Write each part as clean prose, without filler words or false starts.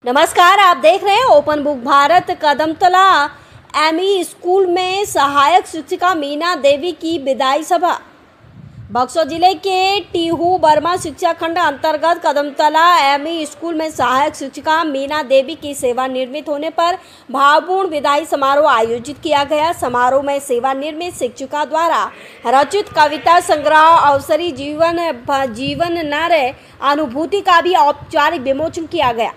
नमस्कार, आप देख रहे हैं open book Bharat. Kadamtala ME school में सहायक शिक्षिका मीना देवी की विदाई सभा। बक्सर जिले के टीहू बर्मा शिक्षा खंड अंतर्गत कदमतला एमई स्कूल में सहायक शिक्षिका मीना देवी की सेवानिवृत्त होने पर भावपूर्ण विदाई समारोह आयोजित किया गया। समारोह में सेवानिवृत्त शिक्षिका द्वारा रचित कविता संग्रह अवसरी जीवन नर अनुभूति का भी औपचारिक विमोचन किया गया।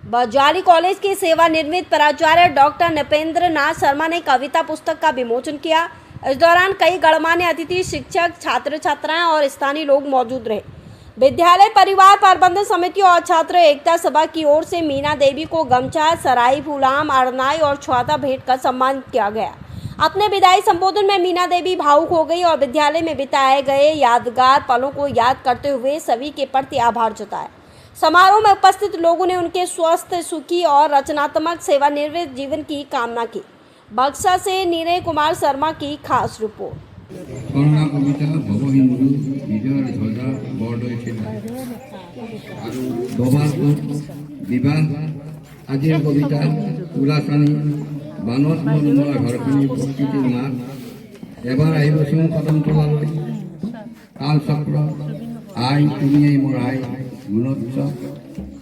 बजाली कॉलेज के सेवानिवृत्त प्राचार्य डॉक्टर नृपेंद्र नाथ शर्मा ने कविता पुस्तक का विमोचन किया। इस दौरान कई गणमान्य अतिथि, शिक्षक, छात्र छात्राएं और स्थानीय लोग मौजूद रहे। विद्यालय परिवार प्रबंधन समिति और छात्र एकता सभा की ओर से मीना देवी को गमछा, सराई, फूलाम, अरनाई और छाता भेंट कर सम्मानित किया गया। अपने विदाई संबोधन में मीना देवी भावुक हो गई और विद्यालय में बिताए गए यादगार पलों को याद करते हुए सभी के प्रति आभार जताया। समारोह में उपस्थित लोगों ने उनके स्वस्थ, सुखी और रचनात्मक सेवानिवृत्त जीवन की कामना की। बक्सर से नीरज कुमार शर्मा की खास रिपोर्ट।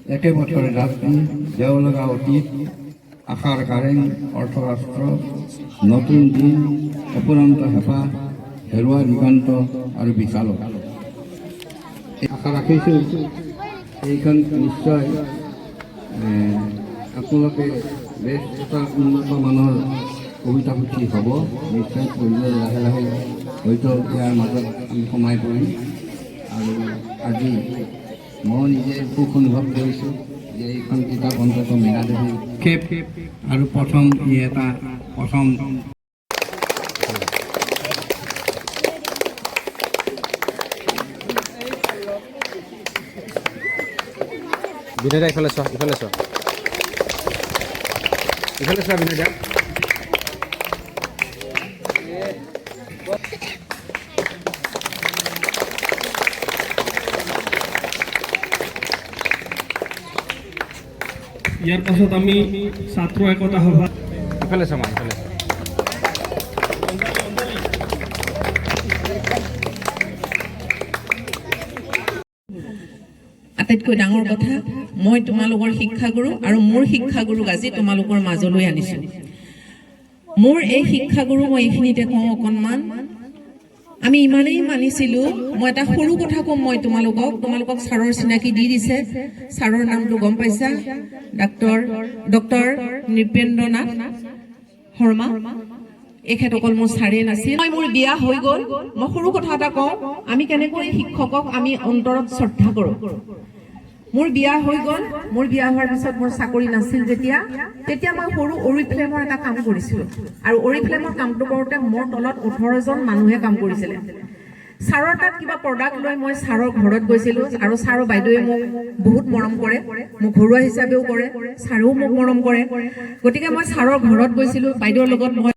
एके बछरे रात्रि देवलगा अतीत आशार कारें अर्थराष्ट्र नतुन दिन अपुरांत हेपा हेरुआ दिगंत और विशाल आशा राखिছোঁ এইখন নিশ্চয় আপোনালোকে বেশ এটা উন্নত মানৰ কবিতা পুথি হ'ব। নিশ্চয় পঢ়িলে লাহে লাহে হয়তো ইয়াৰ মাজত আমি সোমাই পৰিম। আৰু আজি মই নিজে সুখ অনুভৱ কৰিছোঁ যে এইখন কিতাপ অন্তত মীনা দেৱীৰ খেপ আৰু প্ৰথম বিনয়দা ইফালে চোৱা বিনয়দা। ইয়াৰ পাছত আমি ছাত্ৰ একতা সভা ইফালে চাম ইফালে আটাইতকৈ ডাঙৰ কথা, মই তোমালোকৰ শিক্ষাগুৰু আৰু মোৰ শিক্ষাগুৰুক আজি তোমালোকৰ মাজলৈ আনিছোঁ। মোৰ এই শিক্ষাগুৰু মই এইখিনিতে কওঁ অকণমান, আমি ইমানেই মানিছিলোঁ। মই এটা সৰু কথা ক'ম, মই তোমালোকক ছাৰৰ চিনাকি দি দিছে। ছাৰৰ নামটো গম পাইছা, ডক্টৰ নৃপেন্দ্ৰ নাথ শৰ্মা। এখেত অকল মোৰ ছাৰে নাছিল। মোৰ বিয়া হৈ গ'ল। মই সৰু কথা এটা কওঁ, আমি কেনেকৈ শিক্ষকক আমি অন্তৰত শ্ৰদ্ধা কৰোঁ। মোৰ বিয়া হৈ গ'ল। মোৰ বিয়া হোৱাৰ পিছত মোৰ চাকৰি নাছিল তেতিয়া মই সৰু অৰিফ্লেমৰ এটা কাম কৰিছিলোঁ। আৰু অৰিফ্লেমৰ কামটো কৰোঁতে মোৰ তলত 18জন মানুহে কাম কৰিছিলে। ছাৰৰ তাত কিবা প্ৰডাক্ট লৈ মই ছাৰৰ ঘৰত গৈছিলোঁ আৰু ছাৰৰ বাইদেৱে মোক বহুত মৰম কৰে, মোক ঘৰুৱা হিচাপেও কৰে, ছাৰেও মোক মৰম কৰে। গতিকে মই ছাৰৰ ঘৰত গৈছিলোঁ, বাইদেউৰ লগত মই